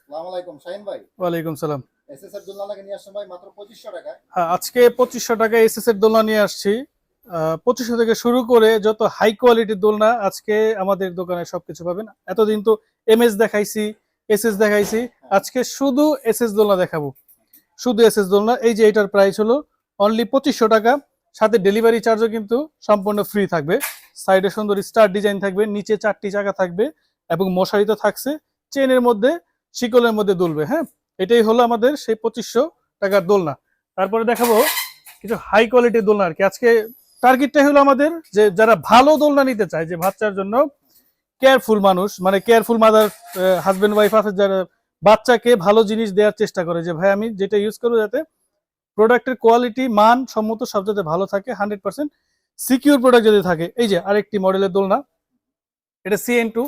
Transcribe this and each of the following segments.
আসসালামু আলাইকুম শাহিন ভাই। ওয়ালাইকুম সালাম। এসএস এর দোলনা লাগে নিয়ে আসছেন ভাই মাত্র 2500 টাকায়। হ্যাঁ, আজকে 2500 টাকায় এসএস এর দোলনা নিয়ে আসছি। 2500 থেকে শুরু করে যত হাই কোয়ালিটির দোলনা আজকে আমাদের দোকানে সবকিছু পাবেন। এতদিন তো এমএস দেখাইছি, এসএস দেখাইছি, আজকে শুধু এসএস দোলনা দেখাবো। শুধু এসএস দোলনা। এই যে এটার প্রাইস হলো অনলি 2500 টাকা, সাথে ডেলিভারি চার্জও কিন্তু সম্পূর্ণ ফ্রি থাকবে। সাইডে সুন্দর স্টার ডিজাইন থাকবে, নিচে 4টি চাকা থাকবে এবং মশারি তো থাকছে, চেনের মধ্যে শিকলের মধ্যে দুলবে। হ্যাঁ, এটাই হলো আমাদের সেই 2500 টাকার দোলনা। তারপরে দেখাবো কিছু হাই কোয়ালিটির দোলনা আর কি। আজকে টার্গেটটাই হলো আমাদের যে যারা ভালো দোলনা নিতে চায়, যে বাচ্চার জন্য কেয়ারফুল মানুষ, মানে কেয়ারফুল মাদার, হাজবেন্ড ওয়াইফ আছে যারা বাচ্চাকে ভালো জিনিস দেওয়ার চেষ্টা করে, যে ভাই আমি যেটা ইউজ করবো যাতে প্রোডাক্টের কোয়ালিটি মান সম্মত সব যাতে ভালো থাকে, 100% সিকিউর প্রোডাক্ট যদি থাকে। এই যে আরেকটি মডেলের দোলনা, এটা CN2,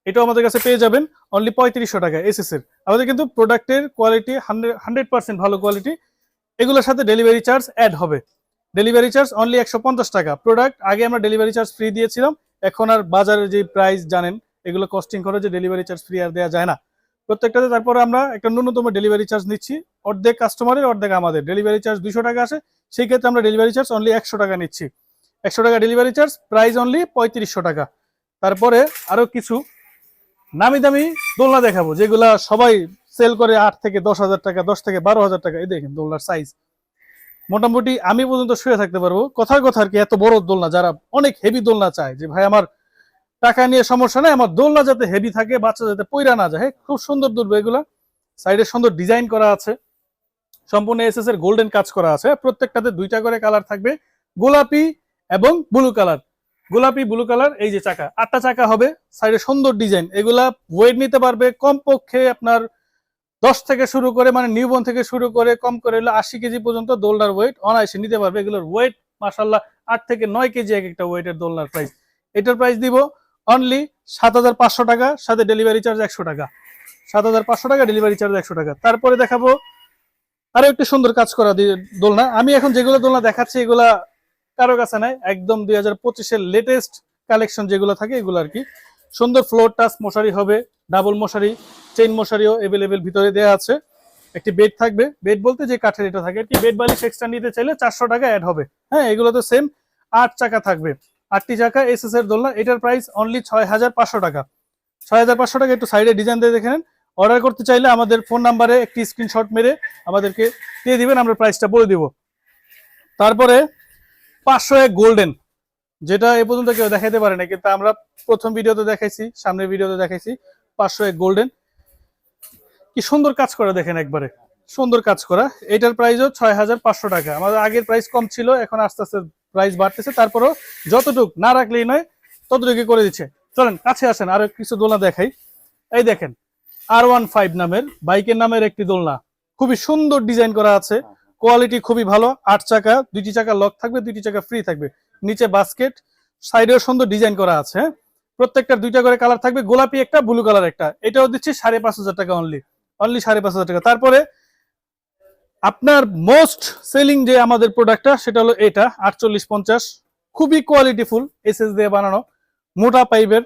এটাও আমাদের কাছে পেয়ে যাবেন অনলি 3500 টাকায় এসএস এর। আমাদের কিন্তু প্রোডাক্টের কোয়ালিটি 100% ভালো কোয়ালিটি। এগুলোর সাথে ডেলিভারি চার্জ অ্যাড হবে। ডেলিভারি চার্জ অনলি 150 টাকা। প্রোডাক্ট আগে আমরা ডেলিভারি চার্জ ফ্রি দিয়েছিলাম, এখন আর বাজারের যে প্রাইস জানেন এগুলো কস্টিং খরচে ডেলিভারি চার্জ ফ্রি আর দেওয়া যায় না প্রত্যেকটাতে। তারপরে আমরা একটা ন্যূনতম ডেলিভারি চার্জ নিচ্ছি, অর্ধেক কাস্টমারের অর্ধেক আমাদের। ডেলিভারি চার্জ 200 টাকা আসে, সেই ক্ষেত্রে আমরা ডেলিভারি চার্জ অনলি 100 টাকা নিচ্ছি। 100 টাকা ডেলিভারি চার্জ, প্রাইস অনলি 3500 টাকা। তারপরে আরো কিছু নামি দামি দোলনা দেখাবো যেগুলা সবাই সেল করে 8 থেকে 10,000 টাকা, 10 থেকে 12,000 টাকা। এই দেখেন দোলনার সাইজ, মোটামুটি আমি পর্যন্ত শুয়ে থাকতে পারবো। কথার কথা আর কি, এত বড় দোলনা। যারা অনেক হেভি দোলনা চায়, যে ভাই আমার টাকা নিয়ে সমস্যা নাই, আমার দোলনা যাতে হেভি থাকে, বাচ্চা যাতে পইরা না যায়, খুব সুন্দর দুলবে এগুলা। সাইডে সুন্দর ডিজাইন করা আছে, সম্পূর্ণ এসএস এর গোল্ডেন কাজ করা আছে। প্রত্যেকটাতে 2টা করে কালার থাকবে, গোলাপি এবং ব্লু কালার। গোলাপি ব্লু কালার। এই যে চাকা, 8টা চাকা হবে, সাইডে সুন্দর ডিজাইন। এগুলা ওয়েট নিতে পারবে কমপক্ষে আপনার 10 থেকে শুরু করে, মানে নিউবর্ন থেকে শুরু করে কম করে 80 কেজি পর্যন্ত দোলনার ওয়েট অনায়াসে নিতে পারবে। এগুলোর ওয়েট মাশাআল্লাহ 8 থেকে 9 কেজি এক একটা ওয়েটের দোলনার প্রাইস। এটার প্রাইস দিব অনলি 7500 টাকা, সাথে ডেলিভারি চার্জ 100 টাকা। 7500 টাকা, ডেলিভারি চার্জ 100 টাকা। তারপরে দেখাবো আরো একটু সুন্দর কাজ করা দোলনা। আমি এখন যেগুলো দোলনা দেখাচ্ছি এগুলা কারো কাছে নাই, একদম 2025-এর লেটেস্ট কালেকশন যেগুলো থাকে এগুলো আর কি। সুন্দর ফ্লোর টাচ মশারি হবে, ডাবল মশারি, চেইন মশারিও এভেলেবেল ভিতরে দেওয়া আছে। একটি বেড থাকবে, বেড বলতে যে কাঠের এটা থাকে আর কি। বেড বালিশ এক্সট্রা নিতে চাইলে 400 টাকা অ্যাড হবে। হ্যাঁ, এগুলো তো সেম। 8 চাকা থাকবে, 8টি চাকা এসএস এর দোলনা। এটার প্রাইস অনলি 6500 টাকা। 6500 টাকা। একটু সাইডে ডিজাইন দিয়ে দেখেন। অর্ডার করতে চাইলে আমাদের ফোন নাম্বারে একটি স্ক্রিনশট মেরে আমাদেরকে দিয়ে দিবেন, আমরা প্রাইসটা বলে দিব। তারপরে 501 গোল্ডেন, যেটা এ পর্যন্ত কেউ দেখাইতে পারে না, কিন্তু আমরা প্রথম ভিডিওতে দেখাইছি, সামনের ভিডিওতে দেখাইছি। 501 গোল্ডেন, কি সুন্দর কাজ করা দেখেন, একবারে সুন্দর কাজ করা। এটার প্রাইসও 6500 টাকা। আমাদের আগের প্রাইস কম ছিল, এখন আস্তে আস্তে প্রাইস বাড়তেছে। তারপরও যতটুক না রাখলেই নয়, ততটুকু করে দিচ্ছে। চলেন কাছে আসেন, আরো কিছু দোলনা দেখাই। এই দেখেন R15 নামের বাইকের নামের একটি দোলনা, খুবই সুন্দর ডিজাইন করা আছে, কোয়ালিটি খুবই ভালো। 8 চাকা, 2টি চাকা লক থাকবে, 2টি চাকা ফ্রি থাকবে। নিচে বাস্কেট, সাইডেও সুন্দর ডিজাইন করা আছে। হ্যাঁ, প্রত্যেকটা 2টা করে কালার থাকবে, গোলাপি একটা, ব্লু কালার একটা। এটাও দিচ্ছি 5500 টাকা অনলি, অনলি 5500 টাকা। তারপরে আপনার মোস্ট সেলিং যে আমাদের প্রোডাক্টটা, সেটা হলো এটা 4850, খুবই কোয়ালিটিফুল, এসএস দিয়ে বানানো, মোটা পাইপের,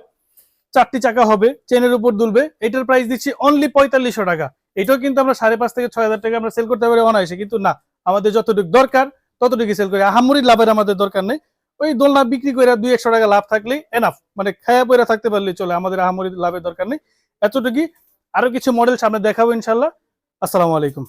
4টি চাকা হবে, চেনের উপর দুলবে। এটার প্রাইস দিচ্ছি অনলি 4500 টাকা। এটাও কিন্তু আমরা 5,500 থেকে 6000 টাকা আমরা সেল করতে পারি অনায়াসে, কিন্তু না, আমাদের যতটুকু দরকার ততটুকু সেল করি। আহামরি লাভের আমাদের দরকার নেই। ওই দোলনা বিক্রি করে 200-100 টাকা লাভ থাকলেই এনাফ, মানে খায়া পয়রা থাকতে পারলেই চলে, আমাদের আহামরি লাভের দরকার নেই, এতটুকুই। আরো কিছু মডেল সামনে দেখাবো ইনশাল্লাহ। আসসালামু আলাইকুম।